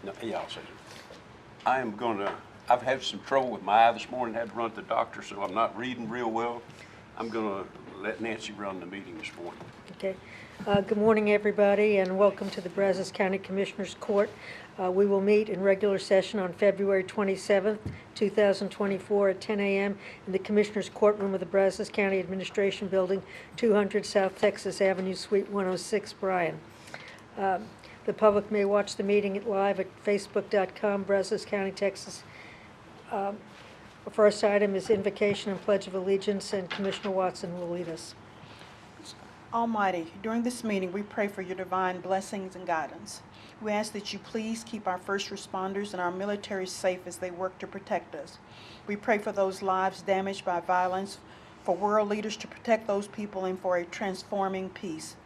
No, yeah, I'll say it. I've had some trouble with my eye this morning, had to run to the doctor, so I'm not reading real well. I'm gonna let Nancy run the meeting this morning. Okay. Good morning, everybody, and welcome to the Brazos County Commissioners Court. We will meet in regular session on February 27th, 2024 at 10 a.m. in the Commissioners Courtroom of the Brazos County Administration Building, 200 South Texas Avenue, Suite 106, Bryan. The public may watch the meeting live at facebook.com, Brazos County, Texas. The first item is invocation and pledge of allegiance, and Commissioner Watson will lead us. Almighty, during this meeting, we pray for your divine blessings and guidance. We ask that you please keep our first responders and our military safe as they work to protect us. We pray for those lives damaged by violence, for world leaders to protect those people, and for a transforming peace.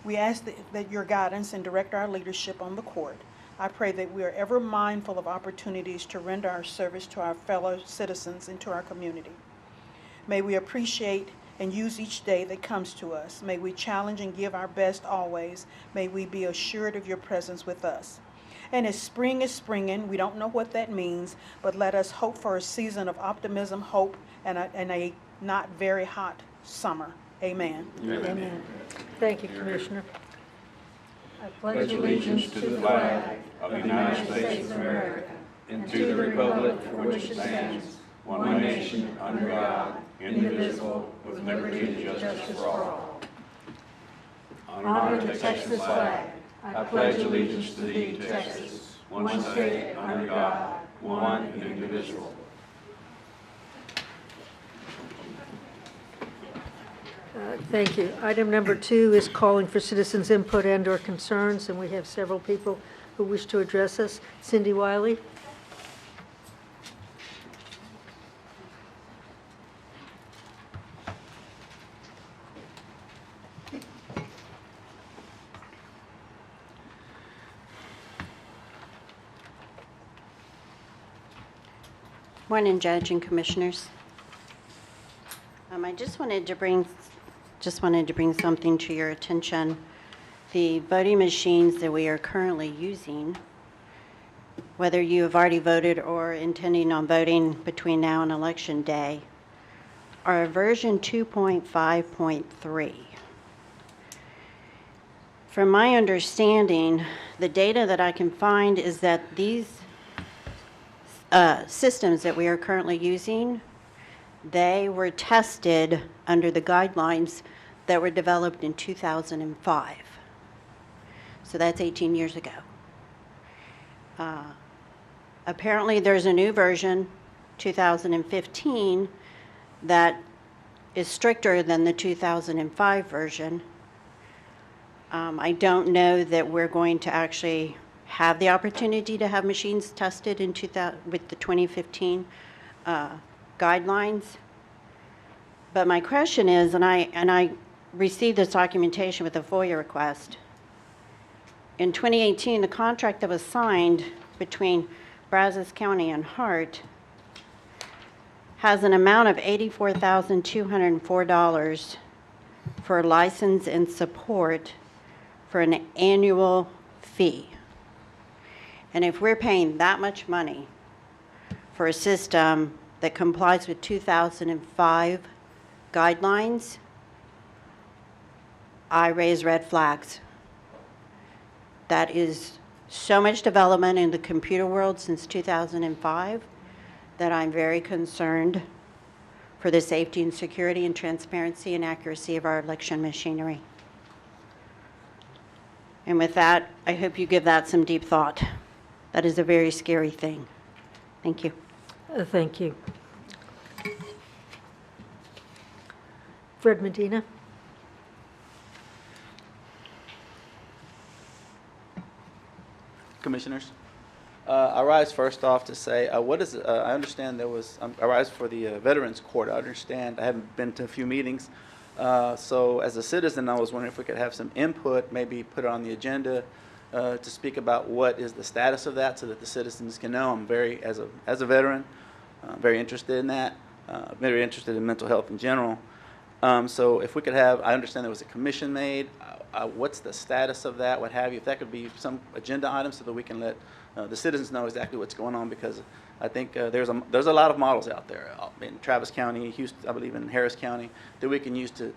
We ask that your guidance and direct our leadership on the court. I pray that we are ever mindful of opportunities to render our service to our fellow citizens and to our community. May we appreciate and use each day that comes to us. May we challenge and give our best always. May we be assured of your presence with us. And as spring is springing, we don't know what that means, but let us hope for a season of optimism, hope, and a not very hot summer. Amen. Amen. Amen. Thank you, Commissioner. I Pledge allegiance to the flag of the United States of America and to the republic for which it stands, one nation, under God, indivisible, with liberty and justice for all. Honor the Texas flag. I pledge allegiance to thee, Texas, one state, under God, one and indivisible. Thank you. Item number 2 is calling for citizens' input and/or concerns, and we have several people who wish to address us. Cindy Wiley. Morning, Judge and Commissioners. I just wanted to bring something to your attention. The voting machines that we are currently using, whether you have already voted or intending on voting between now and Election Day, are version 2.5.3. From my understanding, the data that I can find is that these systems that we are currently using, they were tested under the guidelines that were developed in 2005. So that's 18 years ago. Apparently there's a new version, 2015, that is stricter than the 2005 version. I don't know that we're going to actually have the opportunity to have machines tested in with the 2015 guidelines. But my question is, and I received this documentation with a FOIA request. In 2018, the contract that was signed between Brazos County and Hart has an amount of $84,204 for license and support for an annual fee. And if we're paying that much money for a system that complies with 2005 guidelines, I raise red flags. That is so much development in the computer world since 2005 that I'm very concerned for the safety and security and transparency and accuracy of our election machinery. And with that, I hope you give that some deep thought. That is a very scary thing. Thank you. Thank you. Fred Medina. Commissioners, I rise first off to say, I understand there was, I rise for the Veterans Court. I understand, I haven't been to a few meetings. So as a citizen, I was wondering if we could have some input, maybe put it on the agenda to speak about what is the status of that so that the citizens can know. I'm very, as a veteran, very interested in that, very interested in mental health in general. So if we could have, I understand there was a commission made. What's the status of that, what have you? If that could be some agenda item so that we can let the citizens know exactly what's going on, because I think there's a lot of models out there in Travis County, Houston, I believe in Harris County, that we can use to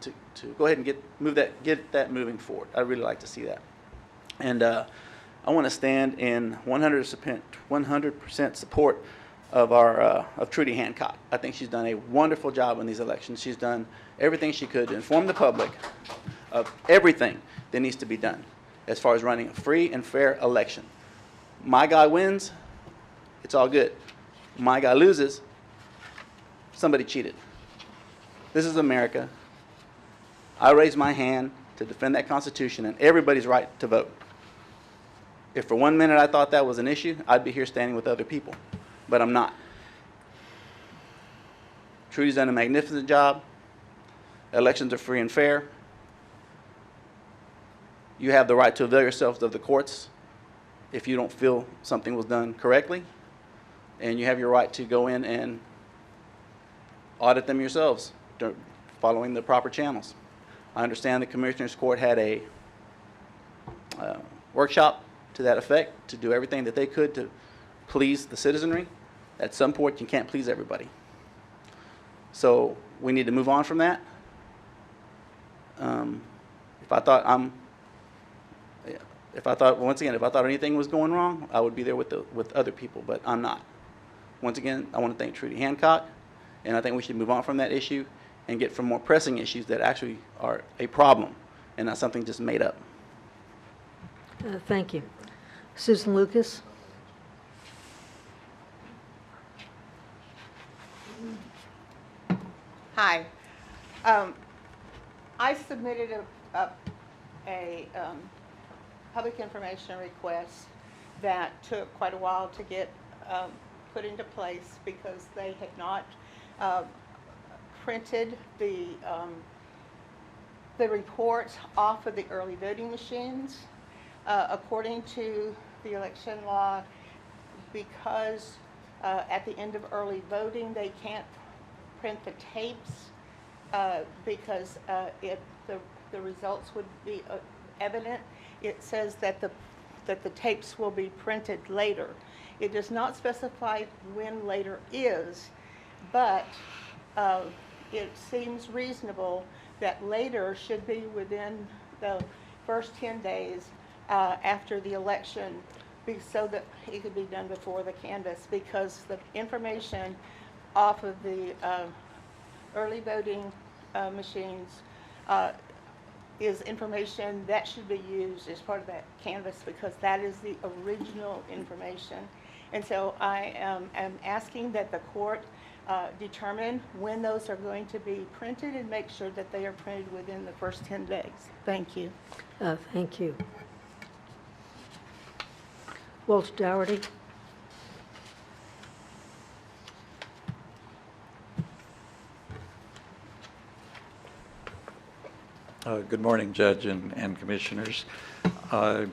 go ahead and get that moving forward. I'd really like to see that. And I want to stand in 100% support of of Trudy Hancock. I think she's done a wonderful job in these elections. She's done everything she could to inform the public of everything that needs to be done as far as running a free and fair election. My guy wins, it's all good. My guy loses, somebody cheated. This is America. I raise my hand to defend that Constitution and everybody's right to vote. If for 1 minute I thought that was an issue, I'd be here standing with other people, but I'm not. Trudy's done a magnificent job. Elections are free and fair. You have the right to avail yourselves of the courts if you don't feel something was done correctly, and you have your right to go in and audit them yourselves, following the proper channels. I understand the Commissioners Court had a workshop to that effect, to do everything that they could to please the citizenry. At some point, you can't please everybody. So we need to move on from that. If I thought once again, if I thought anything was going wrong, I would be there with other people, but I'm not. Once again, I want to thank Trudy Hancock, and I think we should move on from that issue and get from more pressing issues that actually are a problem and not something just made up. Thank you. Susan Lucas? Hi. I submitted a public information request that took quite a while to get put into place because they had not printed the report off of the early voting machines. According to the election law, because at the end of early voting they can't print the tapes because the results would be evident. It says that the tapes will be printed later. It does not specify when later is, but it seems reasonable that later should be within the first 10 days after the election, so that it could be done before the canvass, because the information off of the early voting machines is information that should be used as part of that canvass, because that is the original information. And so I am asking that the court determine when those are going to be printed and make sure that they are printed within the first 10 days. Thank you. Thank you. Walter Dougherty? Good morning, Judge and Commissioners. I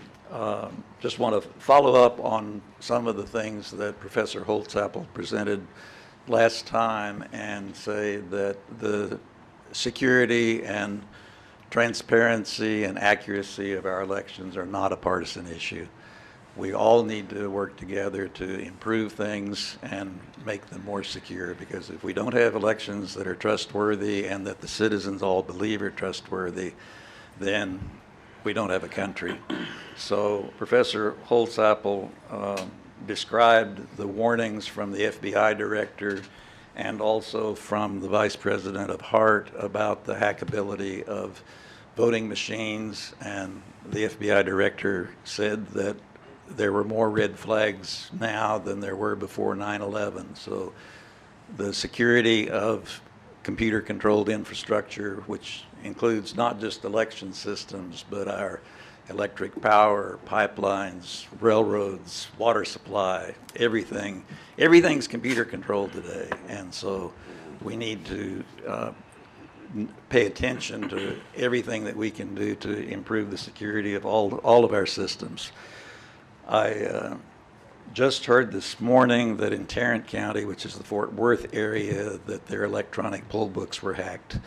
just want to follow up on some of the things that Professor Holtzapfel presented last time and say that the security and transparency and accuracy of our elections are not a partisan issue. We all need to work together to improve things and make them more secure, because if we don't have elections that are trustworthy and that the citizens all believe are trustworthy, then we don't have a country. So Professor Holtzapfel described the warnings from the FBI director and also from the Vice President of HART about the hackability of voting machines, and the FBI director said that there were more red flags now than there were before 9/11. So the security of computer-controlled infrastructure, which includes not just election systems, but our electric power, pipelines, railroads, water supply, everything's computer-controlled today. And so we need to pay attention to everything that we can do to improve the security of all of our systems. I just heard this morning that in Tarrant County, which is the Fort Worth area, that their electronic poll books were hacked,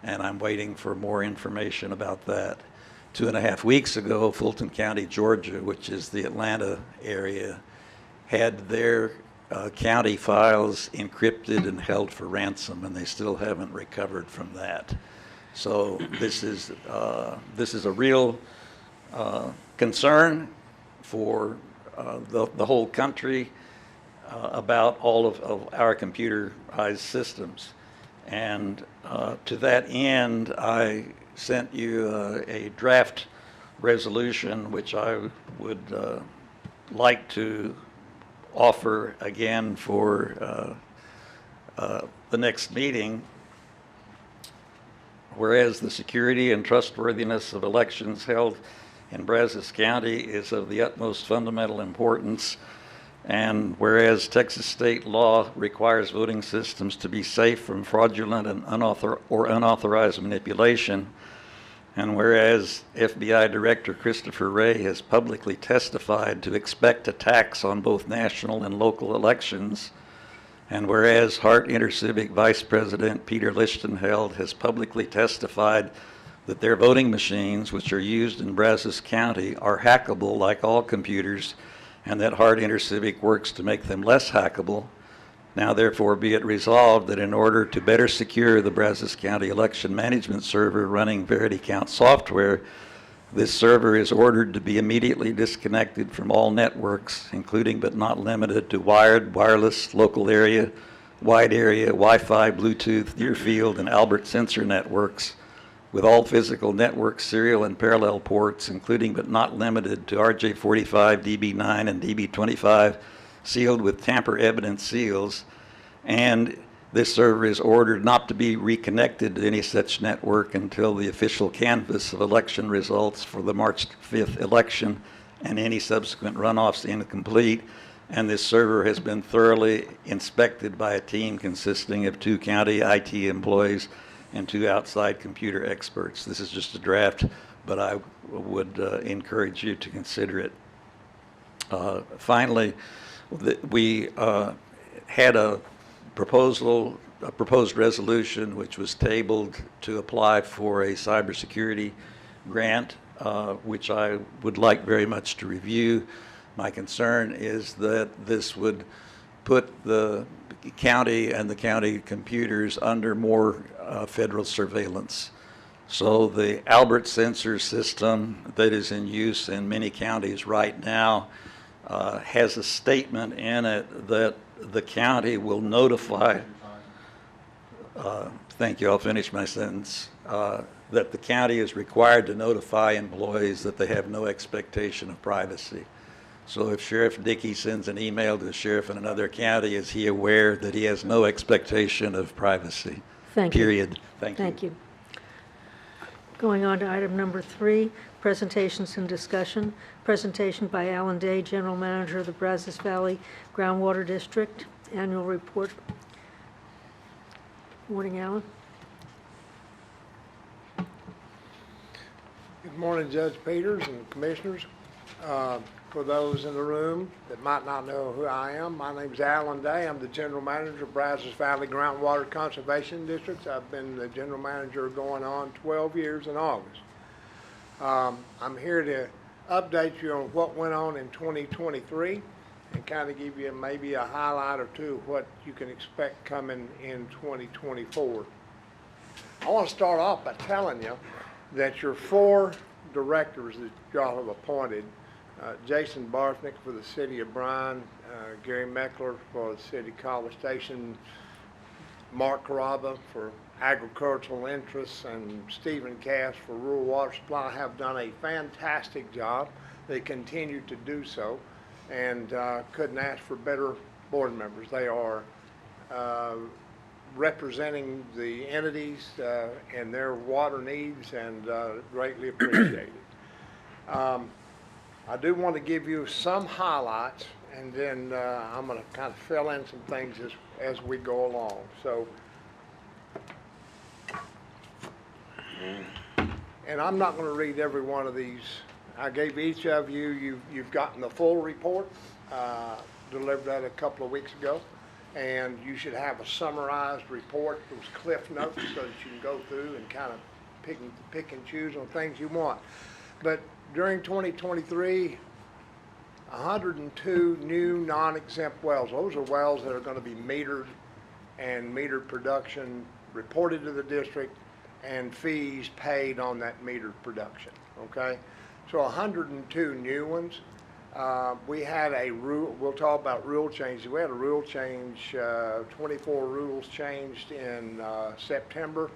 and I'm waiting for more information about that. 2.5 weeks ago, Fulton County, Georgia, which is the Atlanta area, had their county files encrypted and held for ransom, and they still haven't recovered from that. So this is a real concern for the whole country about all of our computerized systems. And to that end, I sent you a draft resolution, which I would like to offer again for the next meeting. Whereas the security and trustworthiness of elections held in Brazos County is of the utmost fundamental importance, and whereas Texas state law requires voting systems to be safe from fraudulent and unauthorized manipulation, and whereas FBI Director Christopher Wray has publicly testified to expect attacks on both national and local elections, and whereas Hart InterCivic Vice President Peter Lichtenheld has publicly testified that their voting machines, which are used in Brazos County, are hackable like all computers, and that Hart InterCivic works to make them less hackable, now therefore be it resolved that in order to better secure the Brazos County election management server running VerityCount software, this server is ordered to be immediately disconnected from all networks, including but not limited to wired, wireless, local area, wide area, Wi-Fi, Bluetooth, near field, and Albert sensor networks, with all physical network serial and parallel ports, including but not limited to RJ45, DB9, and DB25, sealed with tamper-evident seals, and this server is ordered not to be reconnected to any such network until the official canvass of election results for the March 5th election and any subsequent runoffs incomplete, and this server has been thoroughly inspected by a team consisting of 2 county IT employees and 2 outside computer experts. This is just a draft, but I would encourage you to consider it. Finally, we had a proposed resolution which was tabled to apply for a cybersecurity grant, which I would like very much to review. My concern is that this would put the county and the county computers under more federal surveillance. So the Albert sensor system that is in use in many counties right now has a statement in it that the county will notify, thank you, I'll finish my sentence, that the county is required to notify employees that they have no expectation of privacy. So if Sheriff Dickey sends an email to the sheriff in another county, is he aware that he has no expectation of privacy? Thank you. Period. Thank you. Thank you. Going on to item number 3, presentations and discussion. Presentation by Alan Day, General Manager of the Brazos Valley Groundwater District. Annual report. Morning, Alan. Good morning, Judge Peters and Commissioners. For those in the room that might not know who I am, my name is Alan Day. I'm the General Manager of Brazos Valley Groundwater Conservation District. I've been the General Manager going on 12 years in August. I'm here to update you on what went on in 2023 and kind of give you maybe a highlight or two of what you can expect coming in 2024. I want to start off by telling you that your 4 directors that y'all have appointed, Jason Barthnick for the City of Bryan, Gary Meckler for the City of College Station, Mark Caraba for agricultural interests, and Stephen Cass for rural water supply have done a fantastic job. They continue to do so, and couldn't ask for better board members. They are representing the entities and their water needs, and greatly appreciated. I do want to give you some highlights, and then I'm going to kind of fill in some things as we go along. So, and I'm not going to read every one of these. I gave each of you, you've gotten the full report, delivered that a couple of weeks ago, and you should have a summarized report, those cliff notes, so that you can go through and kind of pick and choose on things you want. But during 2023, 102 new non-exempt wells. Those are wells that are going to be metered and metered production reported to the district and fees paid on that metered production, okay? So 102 new ones. We had a rule, we'll talk about rule changes. We had a rule change, 24 rules changed in September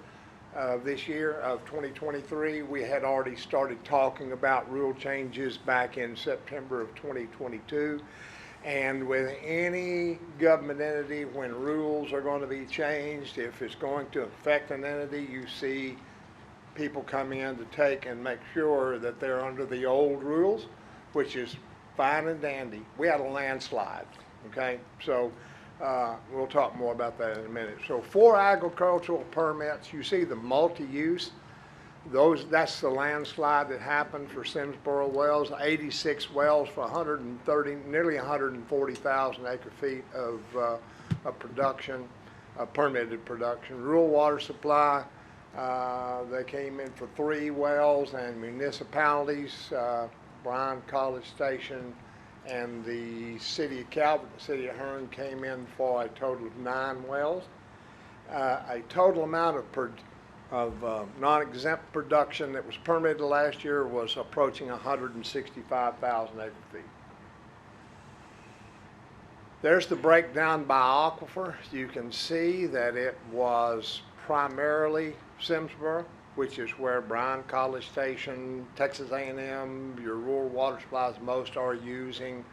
of this year, of 2023. We had already started talking about rule changes back in September of 2022. And with any government entity, when rules are going to be changed, if it's going to affect an entity, you see people come in to take and make sure that they're under the old rules, which is fine and dandy. We had a landslide, okay? So we'll talk more about that in a minute. So 4 agricultural permits, you see the multi-use. That's the landslide that happened for Simsboro wells, 86 wells for nearly 140,000 acre feet of production, permitted production. Rural water supply, they came in for 3 wells, and municipalities, Bryan College Station and the city of Calvert, the city of Hearn came in for a total of 9 wells. A total amount of non-exempt production that was permitted last year was approaching 165,000 acre feet. There's the breakdown by aquifer. You can see that it was primarily Simsboro, which is where Bryan College Station, Texas A&M, your rural water supplies, most are using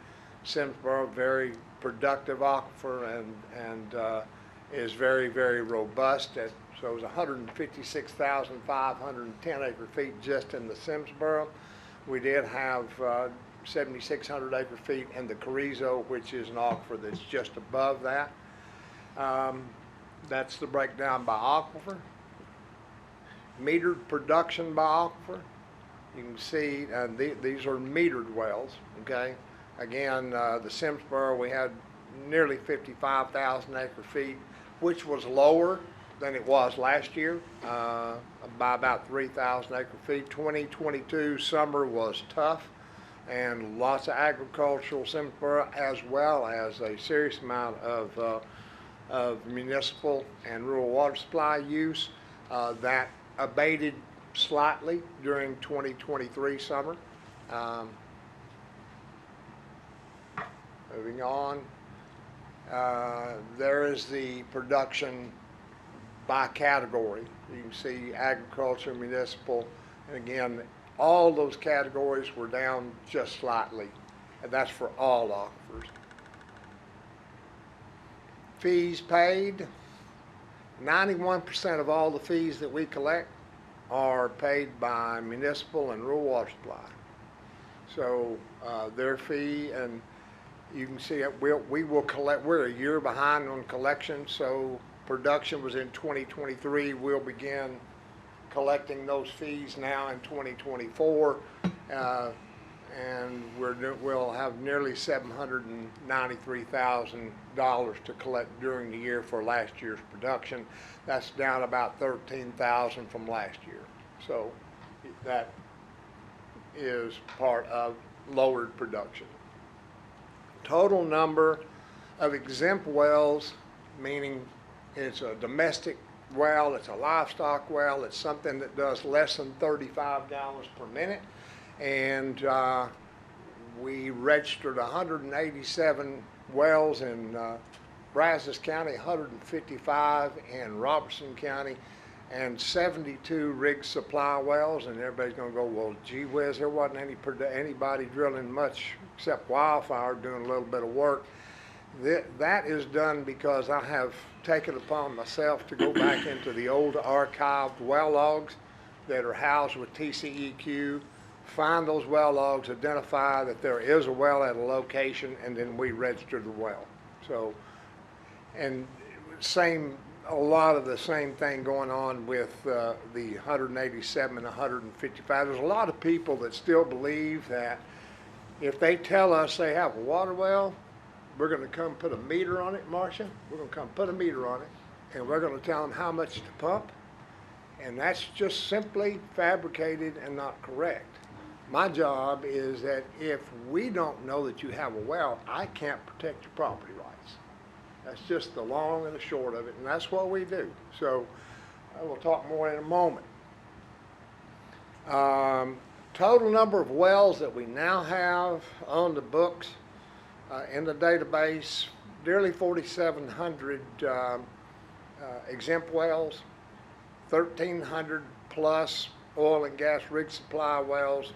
Simsboro. Very productive aquifer and is very, very robust. So it was 156,510 acre feet just in the Simsboro. We did have 7,600 acre feet in the Carrizo, which is an aquifer that's just above that. That's the breakdown by aquifer. Metered production by aquifer. You can see these are metered wells, okay? Again, the Simsboro, we had nearly 55,000 acre feet, which was lower than it was last year by about 3,000 acre feet. 2022 summer was tough and lots of agricultural Simsboro, as well as a serious amount of municipal and rural water supply use that abated slightly during 2023 summer. Moving on, there is the production by category. You can see agriculture, municipal, and again, all those categories were down just slightly, and that's for all aquifers. Fees paid. 91% of all the fees that we collect are paid by municipal and rural water supply. So their fee, and you can see we will collect, we're a year behind on collection, so production was in 2023. We'll begin collecting those fees now in 2024. And we'll have nearly $793,000 to collect during the year for last year's production. That's down about $13,000 from last year. So that is part of lowered production. Total number of exempt wells, meaning it's a domestic well, it's a livestock well, it's something that does less than 35 gallons per minute. And we registered 187 wells in Brazos County, 155 in Robertson County, and 72 rig supply wells. And everybody's going to go, well, gee whiz, there wasn't anybody drilling much except Wildfire doing a little bit of work. That is done because I have taken upon myself to go back into the old archived well logs that are housed with TCEQ, find those well logs, identify that there is a well at a location, and then we register the well. So, and a lot of the same thing going on with the 187 and 155. There's a lot of people that still believe that if they tell us they have a water well, we're going to come put a meter on it, Marcia. We're going to come put a meter on it, and we're going to tell them how much to pump. And that's just simply fabricated and not correct. My job is that if we don't know that you have a well, I can't protect your property rights. That's just the long and the short of it, and that's what we do. So I will talk more in a moment. Total number of wells that we now have on the books in the database, nearly 4,700 exempt wells, 1,300 plus oil and gas rig supply wells.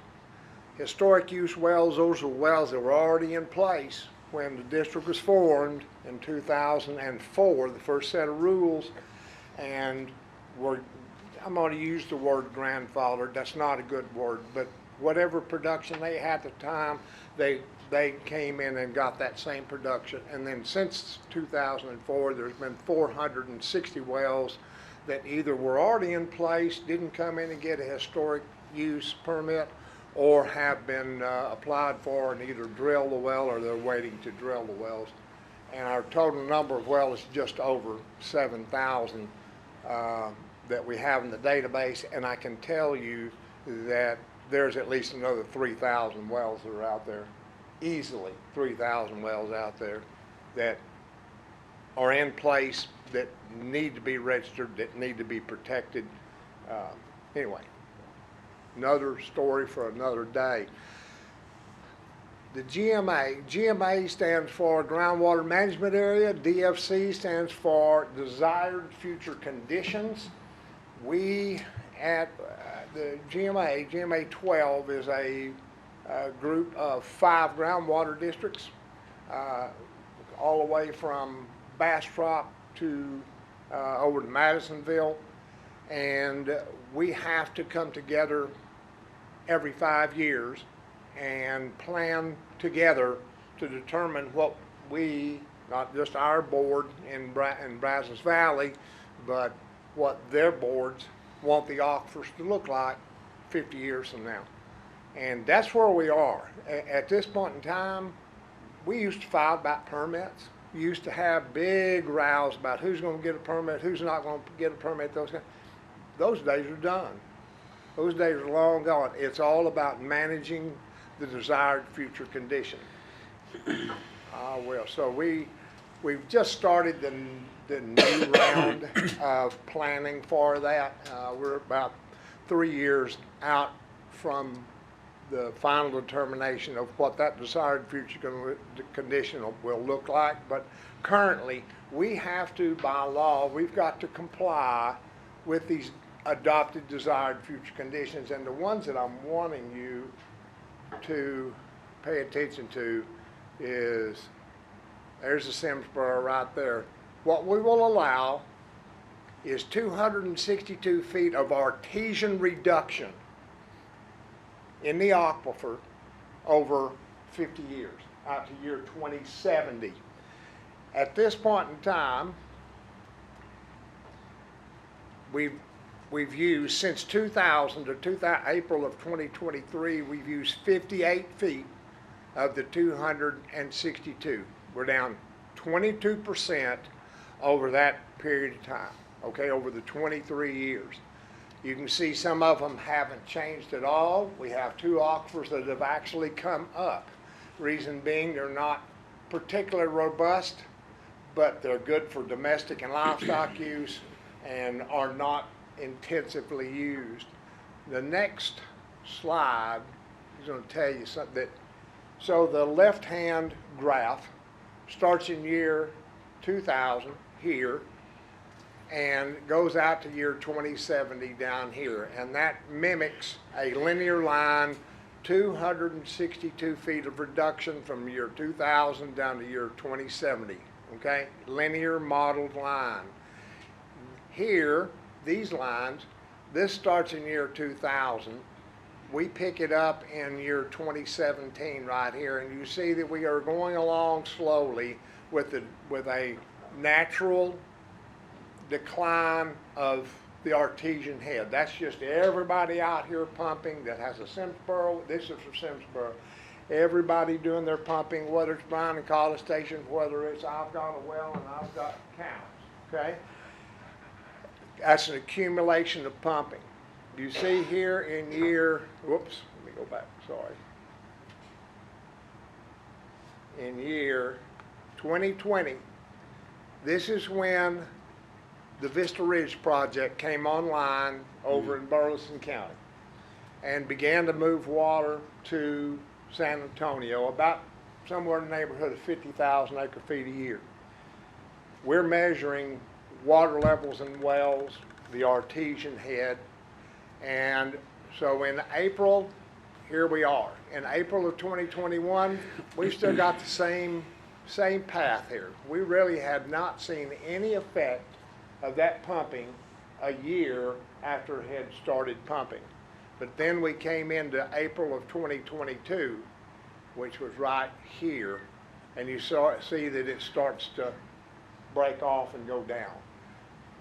Historic use wells, those are wells that were already in place when the district was formed in 2004, the first set of rules, and I'm going to use the word grandfathered. That's not a good word, but whatever production they had at the time, they came in and got that same production. And then since 2004, there's been 460 wells that either were already in place, didn't come in and get a historic use permit, or have been applied for and either drill the well or they're waiting to drill the wells. And our total number of wells is just over 7,000 that we have in the database, and I can tell you that there's at least another 3,000 wells that are out there, easily 3,000 wells out there that are in place, that need to be registered, that need to be protected. Anyway, another story for another day. The GMA stands for Groundwater Management Area. DFC stands for Desired Future Conditions. We at the GMA 12 is a group of 5 groundwater districts, all the way from Bastrop to over to Madisonville, and we have to come together every 5 years and plan together to determine what we, not just our board in Brazos Valley, but what their boards want the aquifers to look like 50 years from now. And that's where we are. At this point in time, we used to file about permits. We used to have big rows about who's going to get a permit, who's not going to get a permit, those days are done. Those days are long gone. It's all about managing the desired future condition. So we've just started the new round of planning for that. We're about 3 years out from the final determination of what that desired future condition will look like. But currently, we have to, by law, we've got to comply with these adopted desired future conditions. And the ones that I'm wanting you to pay attention to is, there's the Simsboro right there. What we will allow is 262 feet of artesian reduction in the aquifer over 50 years, out to year 2070. At this point in time, we've used, since 2000 to April of 2023, we've used 58 feet of the 262. We're down 22% over that period of time, okay, over the 23 years. You can see some of them haven't changed at all. We have 2 aquifers that have actually come up. Reason being, they're not particularly robust, but they're good for domestic and livestock use and are not intensively used. The next slide is going to tell you something. So the left-hand graph starts in year 2000 here and goes out to year 2070 down here, and that mimics a linear line, 262 feet of reduction from year 2000 down to year 2070, okay? Linear modeled line. Here, these lines, this starts in year 2000. We pick it up in year 2017 right here, and you see that we are going along slowly with a natural decline of the artesian head. That's just everybody out here pumping that has a Simsboro. This is for Simsboro. Everybody doing their pumping, whether it's Bryan and College Station, whether it's I've got a well and I've got cows, okay? That's an accumulation of pumping. you see here in year, whoops, let me go back, sorry. In year 2020, this is when the Vista Ridge project came online over in Burleson County and began to move water to San Antonio, about somewhere in the neighborhood of 50,000 acre feet a year. We're measuring water levels in wells, the artesian head, and so in April, here we are. In April of 2021, we've still got the same path here. We really had not seen any effect of that pumping a year after it had started pumping. But then we came into April of 2022, which was right here, and you see that it starts to break off and go down.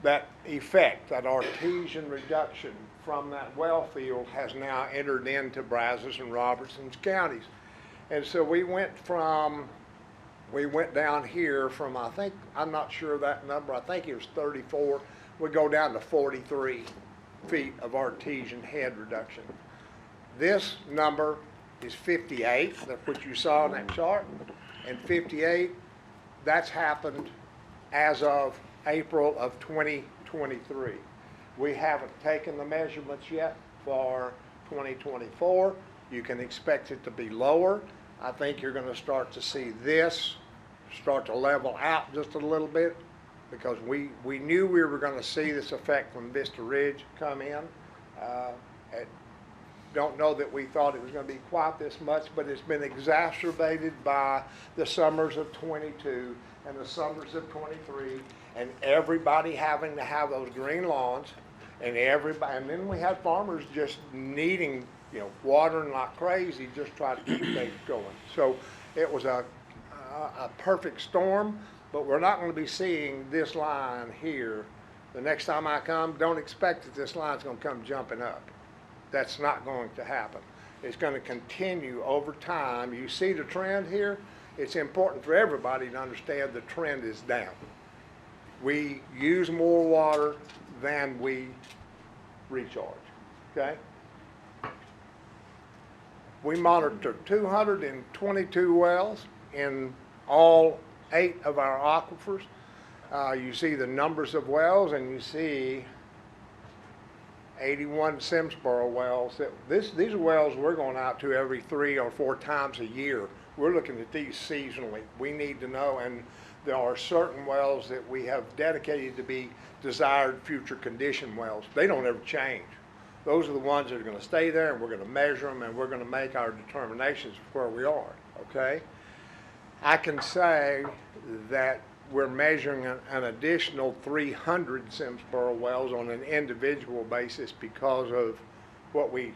That effect, that artesian reduction from that well field has now entered into Brazos and Robertson counties. And so we went down here from, I'm not sure of that number, I think it was 34, we go down to 43 feet of artesian head reduction. This number is 58, that's what you saw in that chart, and 58, that's happened as of April of 2023. We haven't taken the measurements yet for 2024. You can expect it to be lower. I think you're going to start to see this start to level out just a little bit, because we knew we were going to see this effect from Vista Ridge come in. Don't know that we thought it was going to be quite this much, but it's been exacerbated by the summers of 22 and the summers of 23, and everybody having to have those green lawns, and then we had farmers just needing, watering like crazy, just try to keep things going. So it was a perfect storm, but we're not going to be seeing this line here. The next time I come, don't expect that this line's going to come jumping up. That's not going to happen. It's going to continue over time. You see the trend here? It's important for everybody to understand the trend is down. We use more water than we recharge, okay? We monitored 222 wells in all 8 of our aquifers. You see the numbers of wells, and you see 81 Simsboro wells. These are wells we're going out to every 3 or 4 times a year. We're looking at these seasonally. We need to know, and there are certain wells that we have dedicated to be desired future condition wells. They don't ever change. Those are the ones that are going to stay there, and we're going to measure them, and we're going to make our determinations of where we are, okay? I can say that we're measuring an additional 300 Simsboro wells on an individual basis because of what we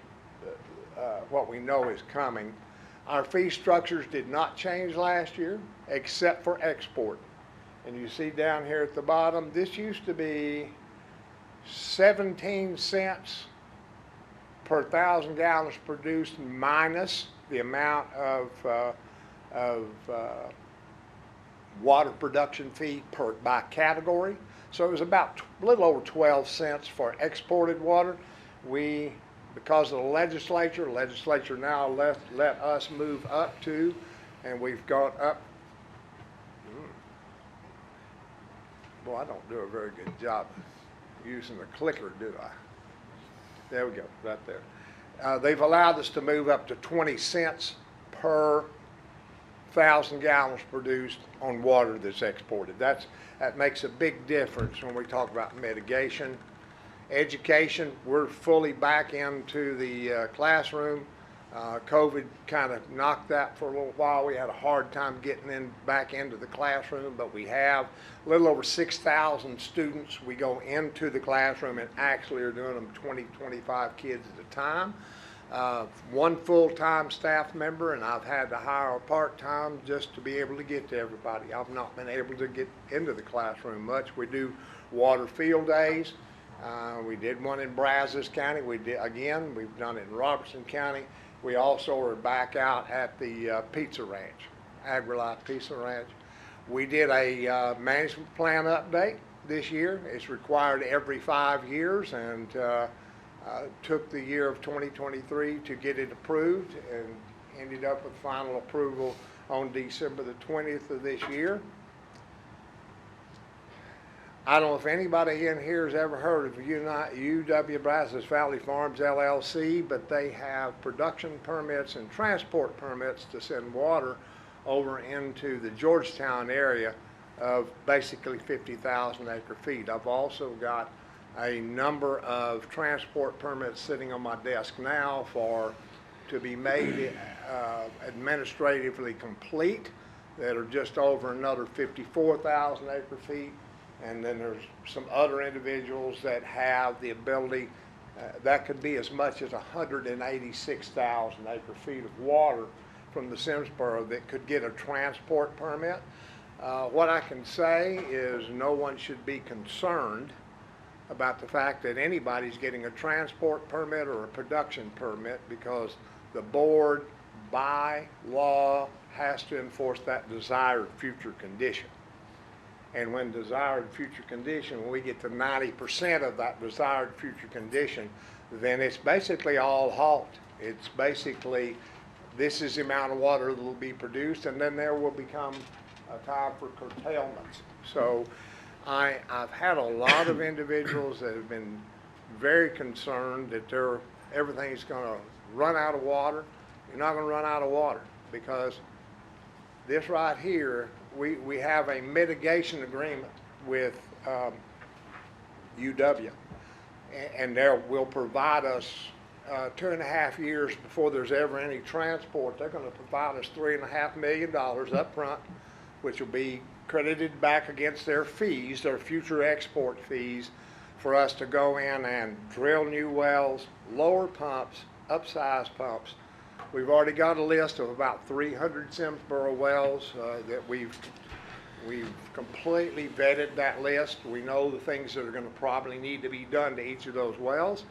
know is coming. Our fee structures did not change last year except for export. And you see down here at the bottom, this used to be 17 cents per 1,000 gallons produced minus the amount of water production fee by category. So it was about a little over 12 cents for exported water. Because of the legislature now let us move up to, and we've gone up. Boy, I don't do a very good job using the clicker, do I? There we go, right there. They've allowed us to move up to 20 cents per 1,000 gallons produced on water that's exported. That makes a big difference when we talk about mitigation. Education, we're fully back into the classroom. COVID kind of knocked that for a little while. We had a hard time getting back into the classroom, but we have a little over 6,000 students. We go into the classroom and actually are doing them 20, 25 kids at a time. 1 full-time staff member, and I've had to hire a part-time just to be able to get to everybody. I've not been able to get into the classroom much. We do water field days. We did one in Brazos County. We've done it in Robertson County. We also are back out at the Pizza Ranch, AgriLife Pizza Ranch. We did a management plan update this year. It's required every 5 years, and Took the year of 2023 to get it approved and ended up with final approval on December the 20th of this year. I don't know if anybody in here has ever heard of UW Brazos Valley Farms LLC, but they have production permits and transport permits to send water over into the Georgetown area of basically 50,000 acre feet. I've also got a number of transport permits sitting on my desk now to be made administratively complete that are just over another 54,000 acre feet. And then there's some other individuals that have the ability, that could be as much as 186,000 acre feet of water from the Simsboro that could get a transport permit. What I can say is no one should be concerned about the fact that anybody's getting a transport permit or a production permit, because the board by law has to enforce that desired future condition. And when desired future condition, when we get to 90% of that desired future condition, then it's basically all halt. It's basically, this is the amount of water that will be produced, and then there will become a time for curtailments. So I've had a lot of individuals that have been very concerned that everything's going to run out of water. You're not going to run out of water, because this right here, we have a mitigation agreement with UW, and they will provide us 2.5 years before there's ever any transport. They're going to provide us $3.5 million up front, which will be credited back against their fees, their future export fees, for us to go in and drill new wells, lower pumps, upsize pumps. We've already got a list of about 300 Simsboro wells that we've completely vetted that list. We know the things that are going to probably need to be done to each of those wells.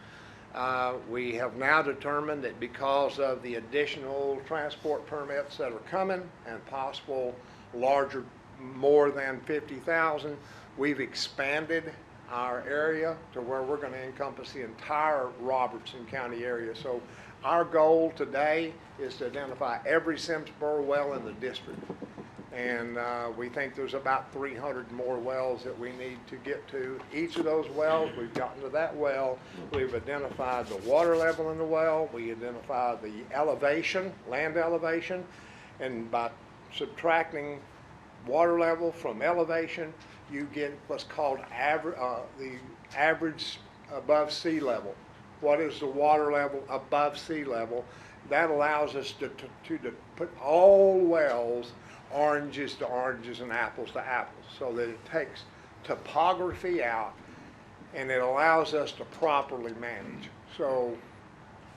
We have now determined that because of the additional transport permits that are coming and possible larger, more than 50,000, we've expanded our area to where we're going to encompass the entire Robertson County area. So our goal today is to identify every Simsboro well in the district. And we think there's about 300 more wells that we need to get to. Each of those wells, we've gotten to that well, we've identified the water level in the well, we identified the elevation, land elevation, and by subtracting water level from elevation, you get what's called the average above sea level. What is the water level above sea level? That allows us to put all wells oranges to oranges and apples to apples, so that it takes topography out and it allows us to properly manage. So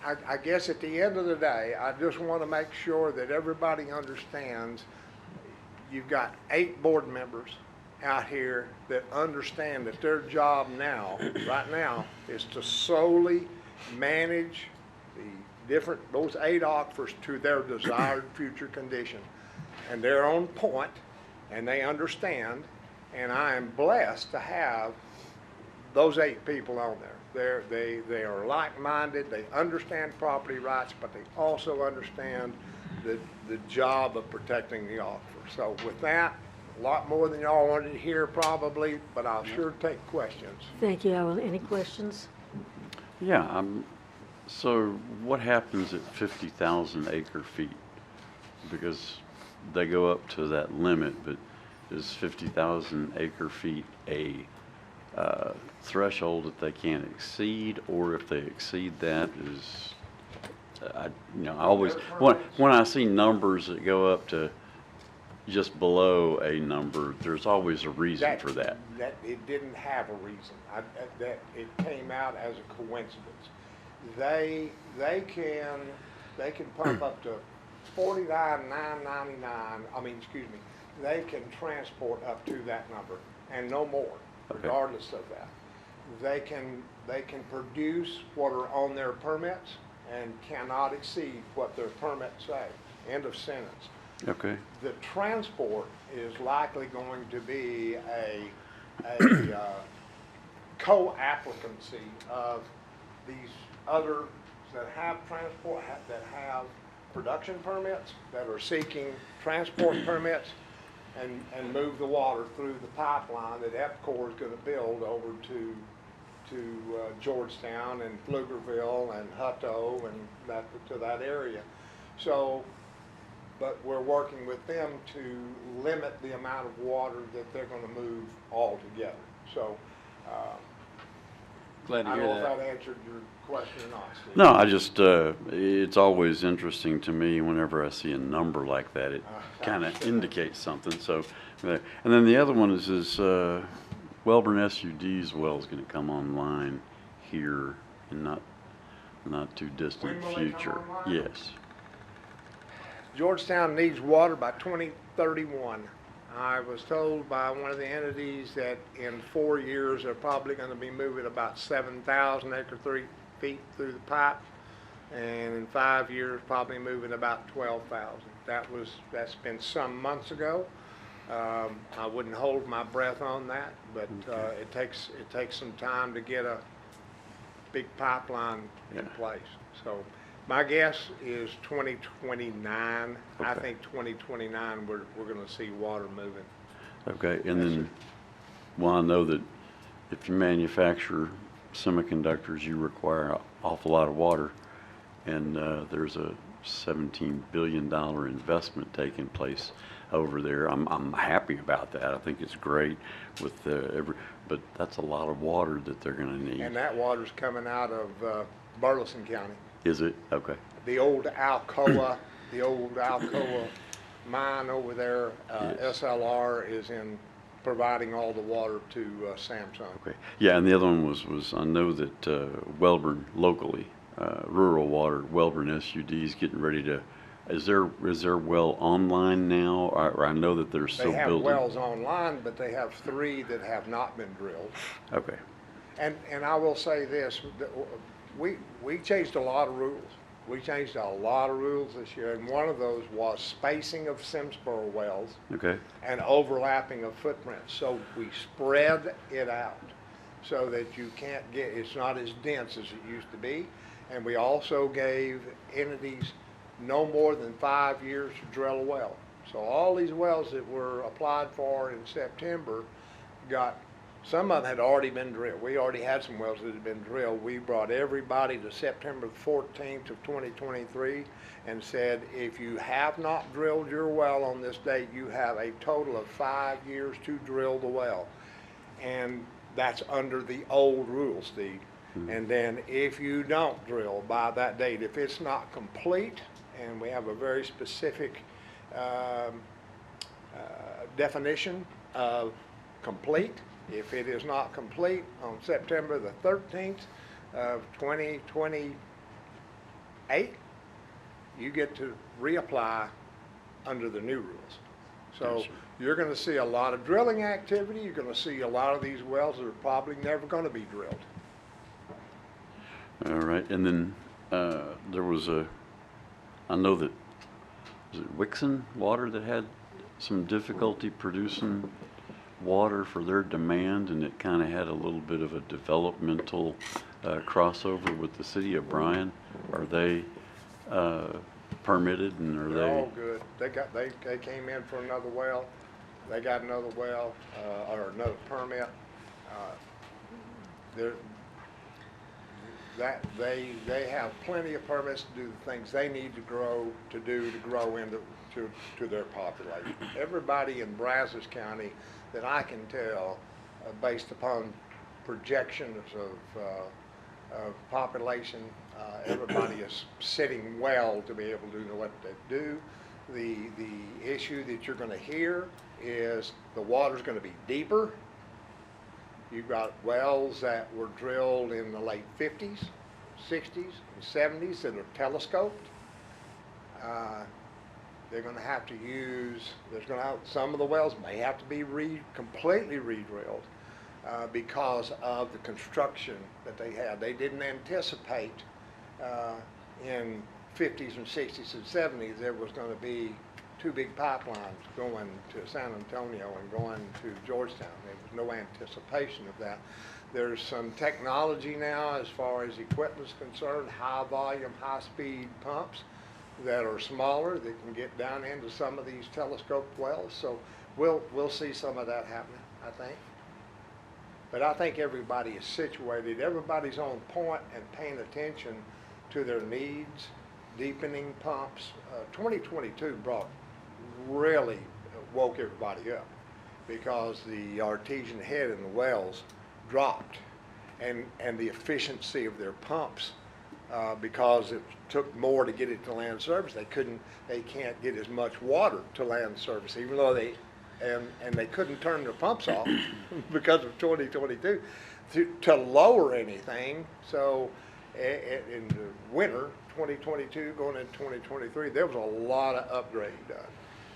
I guess at the end of the day, I just want to make sure that everybody understands you've got 8 board members out here that understand that their job now, right now, is to solely manage those 8 aquifers to their desired future condition. And they're on point, and they understand, and I am blessed to have those 8 people on there. They are like-minded, they understand property rights, but they also understand the job of protecting the aquifer. So with that, a lot more than y'all wanted to hear probably, but I'll sure take questions. Thank you, Alan. Any questions? Yeah, so what happens at 50,000 acre feet? Because they go up to that limit, but is 50,000 acre feet a threshold that they can't exceed, or if they exceed that is, I always, when I see numbers that go up to just below a number, there's always a reason for that. That it didn't have a reason. That it came out as a coincidence. They can pump up to 49,999. They can transport up to that number and no more, regardless of that. They can produce what are on their permits and cannot exceed what their permits say. End of sentence. Okay. The transport is likely going to be a co-applicancy of these others that have transport, that have production permits, that are seeking transport permits, and move the water through the pipeline that EPCOR is going to build over to Georgetown and Pflugerville and Hutto and to that area. So, but we're working with them to limit the amount of water that they're going to move altogether. So, Glad to I hear don't know that. if that answered your question or not, Steve. No, I just, it's always interesting to me whenever I see a number like that. It kind of indicates something, so. And then the other one is Welborn SUD's well is going to come online here in not too distant When will they come future. online? Yes. Georgetown needs water by 2031. I was told by one of the entities that in 4 years, they're probably going to be moving about 7,000 acre-feet through the pipe, and in 5 years, probably moving about 12,000. That's been some months ago. I wouldn't hold my breath on that, but it takes some time to get a big pipeline in place. So my guess is 2029. I Okay. think 2029 we're going to see water moving. Okay, and then, well, I know that if you manufacture semiconductors, you require an awful lot of water, and there's a $17 billion investment taking place over there. I'm happy about that. I think it's great with but that's a lot of water that they're going to need. And that water's coming out of Burleson County. Is it? Okay. The old Alcoa mine over there, Yes. SLR is in providing all the water to Samsung. Okay. Yeah, and the other one was I know that Welborn locally, rural water, Welborn SUD is getting ready to. Is there well online now? Or I know that they're still They have building. wells online, but they have 3 that have not been drilled. Okay. And I will say this, that we changed a lot of rules. We changed a lot of rules this year, and one of those was spacing of Simsboro wells Okay. and overlapping of footprints. So we spread it out so that you can't it's not as dense as it used to be. And we also gave entities no more than 5 years to drill a well. So all these wells that were applied for in September some of them had already been drilled. We already had some wells that had been drilled. We brought everybody to September 14th of 2023 and said, if you have not drilled your well on this date, you have a total of 5 years to drill the well. And that's under the old rules, Steve. And then if you don't drill by that date, if it's not complete, and we have a very specific definition of complete. If it is not complete on September the 13th of 2028, you get to reapply under the new rules. So Gotcha. you're going to see a lot of drilling activity. You're going to see a lot of these wells that are probably never going to be drilled. All right, and then there was I know that, was it Wixon Water that had some difficulty producing water for their demand, and it kind of had a little bit of a developmental crossover with the city of Bryan. Are they permitted, and are They're they? all good. They came in for another well. They got another well or another permit. They have plenty of permits to do the things they need to grow into their population. Everybody in Brazos County that I can tell, based upon projections of population, everybody is sitting well to be able to do what they do. The issue that you're going to hear is the water's going to be deeper. You've got wells that were drilled in the late 50s, 60s, and 70s that are telescoped. They're going to have to some of the wells may have to be completely re-drilled because of the construction that they had. They didn't anticipate in 50s and 60s and 70s there was going to be two big pipelines going to San Antonio and going to Georgetown. There was no anticipation of that. There's some technology now as far as equipment is concerned, high volume, high speed pumps that are smaller that can get down into some of these telescope wells. So we'll see some of that happening, I think. But I think everybody is situated, everybody's on point and paying attention to their needs, deepening pumps. 2022 really woke everybody up because the artesian head in the wells dropped, and the efficiency of their pumps, because it took more to get it to land surface. They can't get as much water to land surface, even though they couldn't turn their pumps off because of 2022 to lower anything. So in the winter 2022 going into 2023, there was a lot of upgrade done,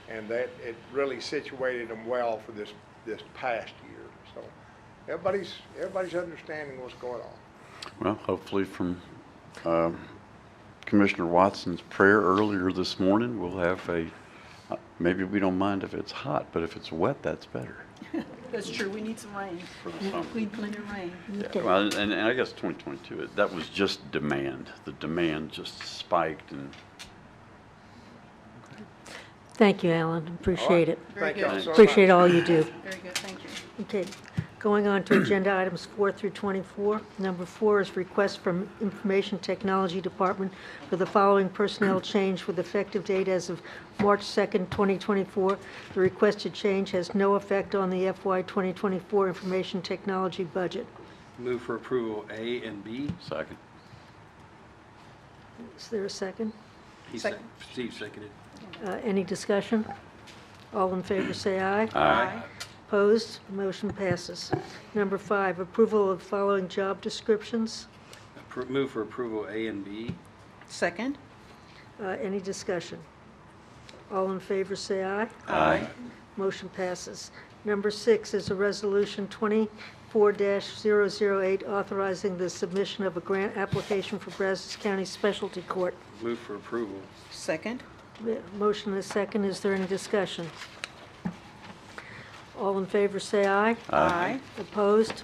and that it really situated them well for this past year. So everybody's understanding what's going on. Well, hopefully from Commissioner Watson's prayer earlier this morning, we'll have maybe we don't mind if it's hot, but if it's wet, that's better. That's true. We need some rain. For the summer. We need plenty of rain. Yeah, well, and I guess 2022, that was just demand. The demand just spiked, and Thank you, Alan. Appreciate it. Thank y'all so much. Appreciate all you do. Very good. Thank you. Okay, going on to agenda items 4 through 24. Number 4 is request from Information Technology Department for the following personnel change with effective date as of March 2nd, 2024. The requested change has no effect on the FY 2024 information technology budget. Move for approval A and B. second. Is there a second? Steve seconded. Any discussion? All in favor say aye. Aye. Opposed? Motion passes. Number 5, approval of following job descriptions. Move for approval A and B. Second? Any discussion? All in favor say aye. Aye. Motion passes. Number 6 is a resolution 24-008 authorizing the submission of a grant application for Brazos County Specialty Court. Move for approval. Second? Motion is second. Is there any discussion? All in favor say aye. Aye. Opposed?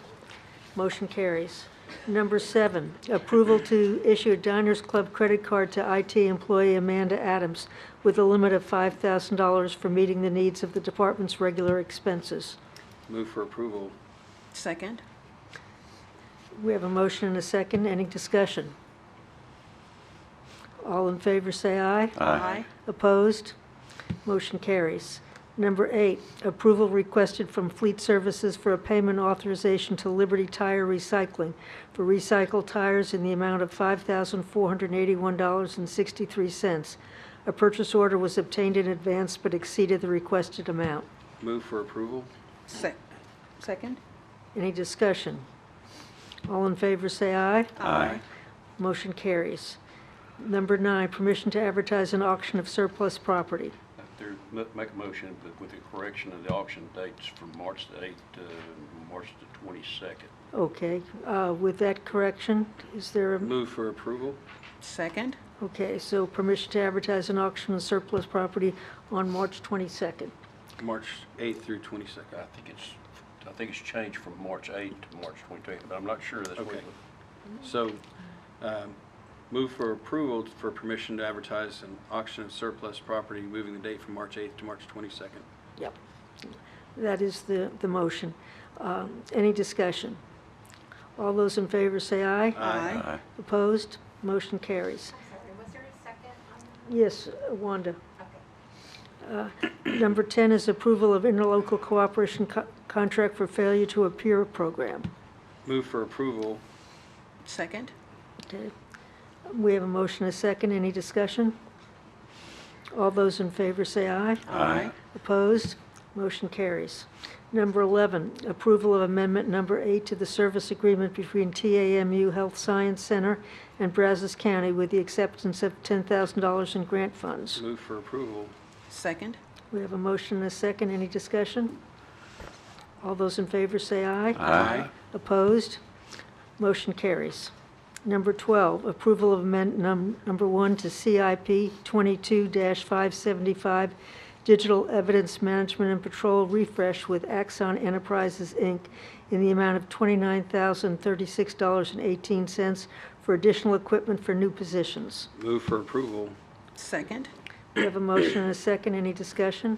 Motion carries. Number 7, approval to issue a Diners Club credit card to IT employee Amanda Adams with a limit of $5,000 for meeting the needs of the department's regular expenses. Move for approval. Second? We have a motion and a second. Any discussion? All in favor say aye. Aye. Opposed? Motion carries. Number 8, approval requested from Fleet Services for a payment authorization to Liberty Tire Recycling for recycled tires in the amount of $5,481.63. A purchase order was obtained in advance but exceeded the requested amount. Move for approval. Second? Any discussion? All in favor say aye. Aye. Motion carries. Number 9, permission to advertise an auction of surplus property. Make a motion, but with the correction of the auction dates from March the 8th to March the 22nd. Okay, with that correction, is there a... Move for approval. Second? Okay, so permission to advertise an auction of surplus property on March 22nd. March 8th through 22nd. I think it's changed from March 8th to March 22nd, but I'm not sure. That's Okay. what. So, move for approval for permission to advertise an auction of surplus property, moving the date from March 8th to March 22nd. Yep. That is the motion. Any discussion? All those in favor say aye. Aye. Opposed? Motion carries. Was there a second on Yes, Wanda. Okay. Number 10 is approval of interlocal cooperation contract for failure to appear program. Move for approval. Second? Okay. We have a motion, a second. Any discussion? All those in favor say aye. Aye. Opposed? Motion carries. Number 11, approval of amendment number 8 to the service agreement between TAMU Health Science Center and Brazos County with the acceptance of $10,000 in grant funds. Move for approval. Second? We have a motion and a second. Any discussion? All those in favor say aye. Aye. Opposed? Motion carries. Number 12, approval of amendment number 1 to CIP 22-575 Digital Evidence Management and Patrol refresh with Axon Enterprises, Inc. in the amount of $29,036.18 for additional equipment for new positions. Move for approval. Second. We have a motion and a second. Any discussion?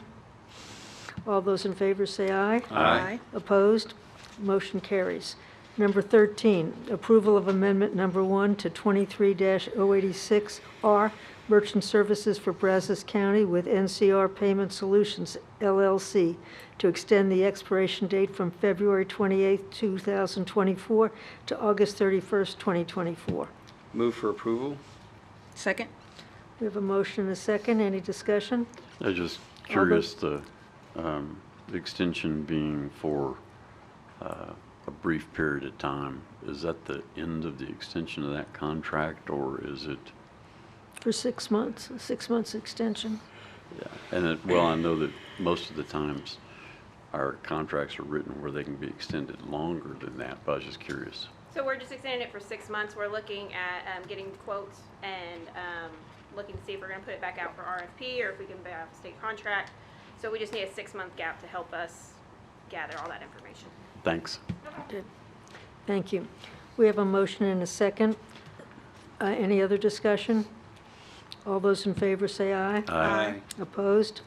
All those in favor say aye. Aye. Opposed? Motion carries. Number 13, approval of amendment number 1 to 23-086R, Merchant Services for Brazos County with NCR Payment Solutions, LLC, to extend the expiration date from February 28, 2024 to August 31st, 2024. Move for approval. Second. We have a motion and a second. Any discussion? I'm just curious, the extension being for a brief period of time, is that the end of the extension of that contract, or is it? For 6 months, a 6 months extension. Yeah, and well, I know that most of the times our contracts are written where they can be extended longer than that, but I was just curious. So we're just extending it for 6 months. We're looking at getting quotes and looking to see if we're going to put it back out for RFP or if we can have a state contract. So we just need a 6-month gap to help us gather all that information. Thanks. Good. Thank you. We have a motion and a second. Any other discussion? All those in favor say aye. Aye. Opposed?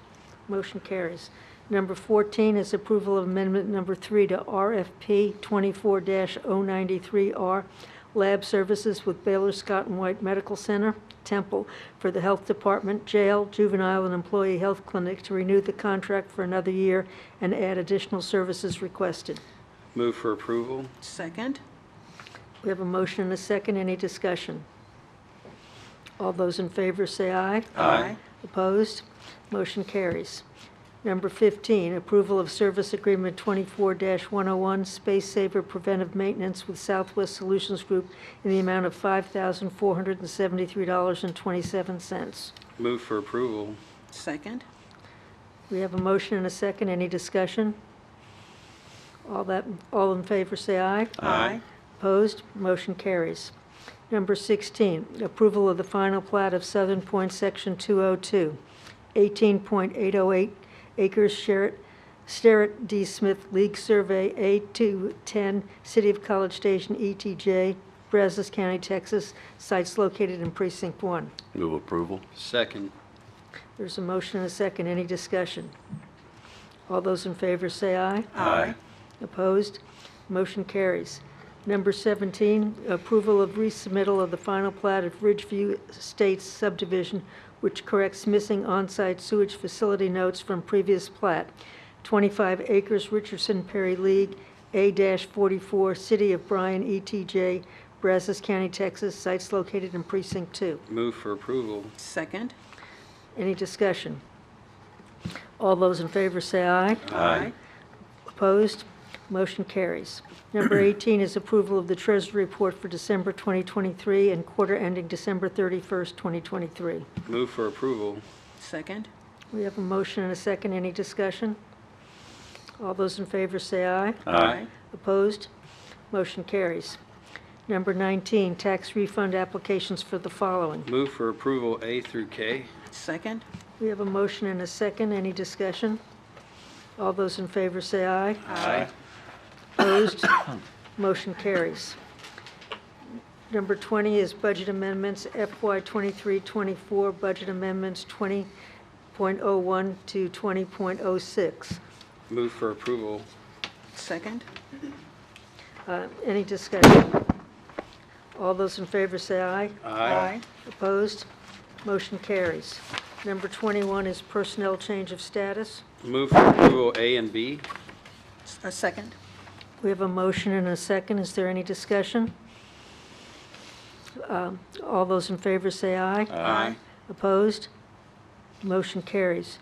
Motion carries. Number 14 is approval of amendment number 3 to RFP 24-093R, Lab Services with Baylor Scott and White Medical Center, Temple, for the Health Department, Jail, Juvenile, and Employee Health Clinic to renew the contract for another year and add additional services requested. Move for approval. Second. We have a motion and a second. Any discussion? All those in favor say aye. Aye. Opposed? Motion carries. Number 15, approval of service agreement 24-101, Space Saver Preventive Maintenance with Southwest Solutions Group in the amount of $5,473.27. Move for approval. Second. We have a motion and a second. Any discussion? All in favor say aye. Aye. Opposed? Motion carries. Number 16, approval of the final plat of Southern Point Section 202, 18.808 acres, Sterrett D. Smith League Survey, A210, City of College Station, ETJ, Brazos County, Texas, sites located in Precinct 1. Move approval. Second. There's a motion and a second. Any discussion? All those in favor say aye. Aye. Opposed? Motion carries. Number 17, approval of resubmittal of the final plat of Ridgeview Estates subdivision, which corrects missing on-site sewage facility notes from previous plat. 25 acres, Richardson Perry League, A-44, City of Bryan, ETJ, Brazos County, Texas, sites located in Precinct 2. Move for approval. Second. Any discussion? All those in favor say aye. Aye. Opposed? Motion carries. Number 18 is approval of the Treasury Report for December 2023 and quarter ending December 31st, 2023. Move for approval. Second. We have a motion and a second. Any discussion? All those in favor say aye. Aye. Opposed? Motion carries. Number 19, tax refund applications for the following. Move for approval A through K. Second. We have a motion and a second. Any discussion? All those in favor say aye. Aye. Opposed? Motion carries. Number 20 is budget amendments, FY 23-24, budget amendments 20.01 to 20.06. Move for approval. Second. Any discussion? All those in favor say aye. Aye. Opposed? Motion carries. Number 21 is personnel change of status. Move for approval A and B. Second. We have a motion and a second. Is there any discussion? All those in favor say aye. Aye. Opposed? Motion carries.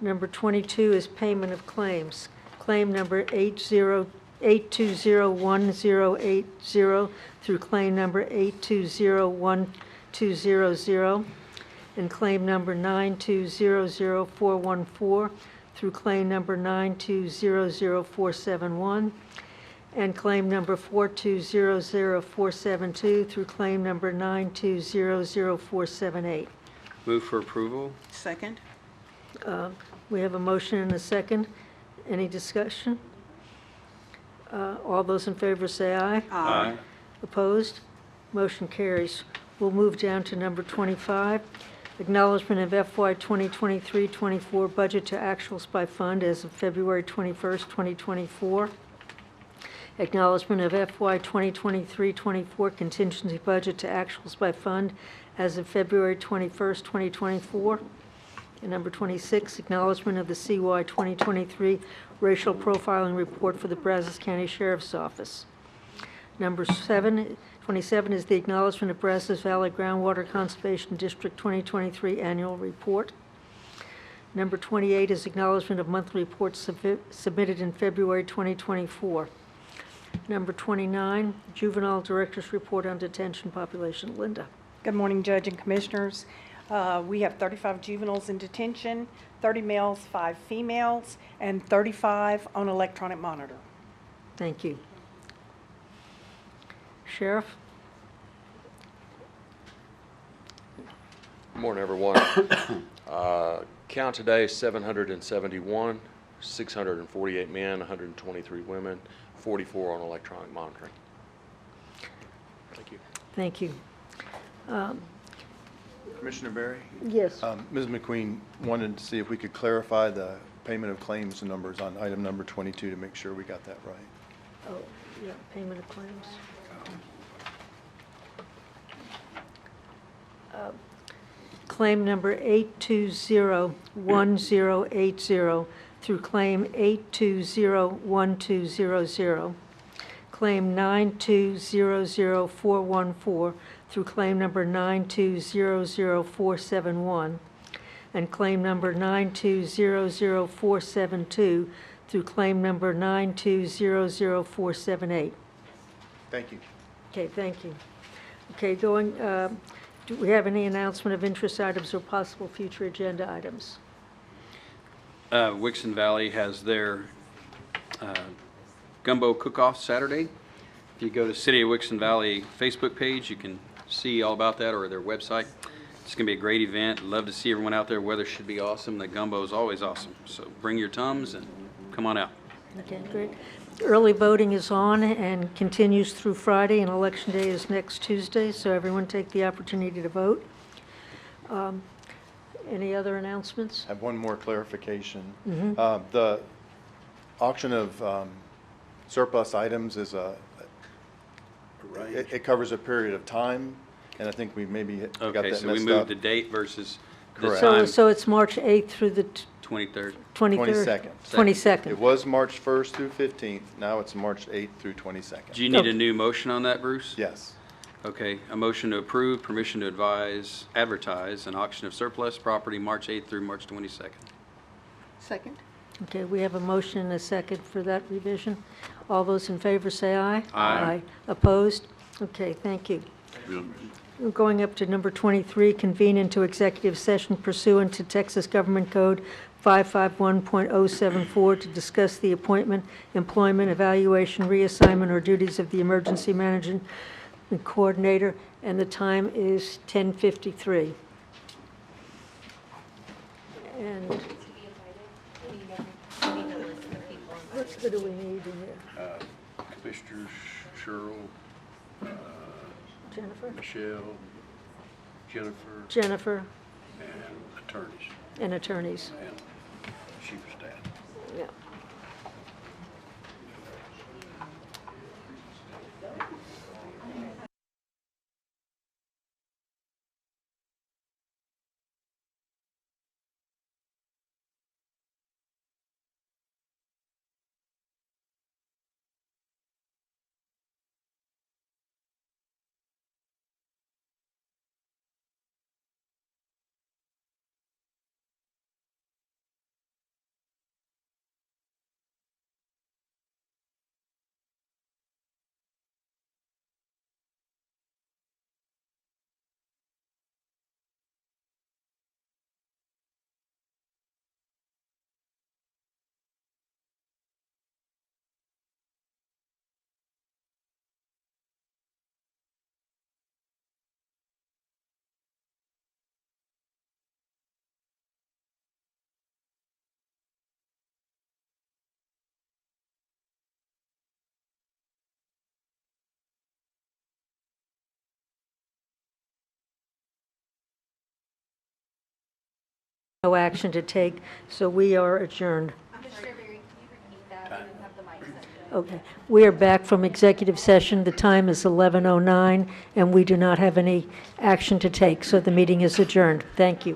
Number 22 is payment of claims. Claim number 8201080 through claim number 8201200, and claim number 9200414 through claim number 9200471, and claim number 4200472 through claim number 9200478. Move for approval. Second. We have a motion and a second. Any discussion? All those in favor say aye. Aye. Opposed? Motion carries. We'll move down to number 25, acknowledgment of FY 2023-24 budget to actuals by fund as of February 21st, 2024. Acknowledgment of FY 2023-24 contingency budget to actuals by fund as of February 21st, 2024. And number 26, acknowledgment of the CY 2023 racial profiling report for the Brazos County Sheriff's Office. Number 27 is the acknowledgment of Brazos Valley Groundwater Conservation District 2023 annual report. Number 28 is acknowledgment of monthly reports submitted in February 2024. Number 29, Juvenile Director's Report on Detention Population. Linda. Good morning, Judge and Commissioners. We have 35 juveniles in detention, 30 males, 5 females, and 35 on electronic monitor. Thank you. Sheriff? Good morning, everyone. Count today, 771, 648 men, 123 women, 44 on electronic monitoring. Thank you. Thank you. Commissioner Berry? Yes. Ms. McQueen wanted to see if we could clarify the payment of claims numbers on item number 22 to make sure we got that right. Oh, yeah, payment of claims. Claim number 8201080 through claim 8201200. Claim 9200414 through claim number 9200471. And claim number 9200472 through claim number 9200478. Thank you. Okay, thank you. Okay, do we have any announcement of interest items or possible future agenda items? Wixon Valley has their gumbo cook-off Saturday. If you go to City of Wixon Valley Facebook page, you can see all about that, or their website. It's going to be a great event. Love to see everyone out there. Weather should be awesome. The gumbo is always awesome. So bring your Tums and come on out. Okay, great. Early voting is on and continues through Friday, and Election Day is next Tuesday, so everyone take the opportunity to vote. Any other announcements? I have one more clarification. The auction of surplus items is it covers a period of time, and I think we maybe got that Okay, messed so we up. moved the date versus the Correct. time, So it's March 8th through the 23rd. 23rd? 22nd. 22nd. It was March 1st through 15th. Now it's March 8th through 22nd. Do you need Okay. a new motion on that, Bruce? Yes. Okay, a motion to approve, permission to advertise an auction of surplus property March 8th through March 22nd. Second? Okay, we have a motion and a second for that revision. All those in favor say aye. Aye. Opposed? Okay, thank you. We're going up to number 23, convene into executive session pursuant to Texas Government Code 551.074 to discuss the appointment, employment, evaluation, reassignment, or duties of the emergency management coordinator, and the time is 10:53. And what do we need in here? Commissioners, Cheryl, Jennifer? Michelle, Jennifer and attorneys and attorneys. and chief of staff. Yeah. No action to take, so we are adjourned. Okay. We are back from executive session. The time is 11:09, and we do not have any action to take, so the meeting is adjourned. Thank you.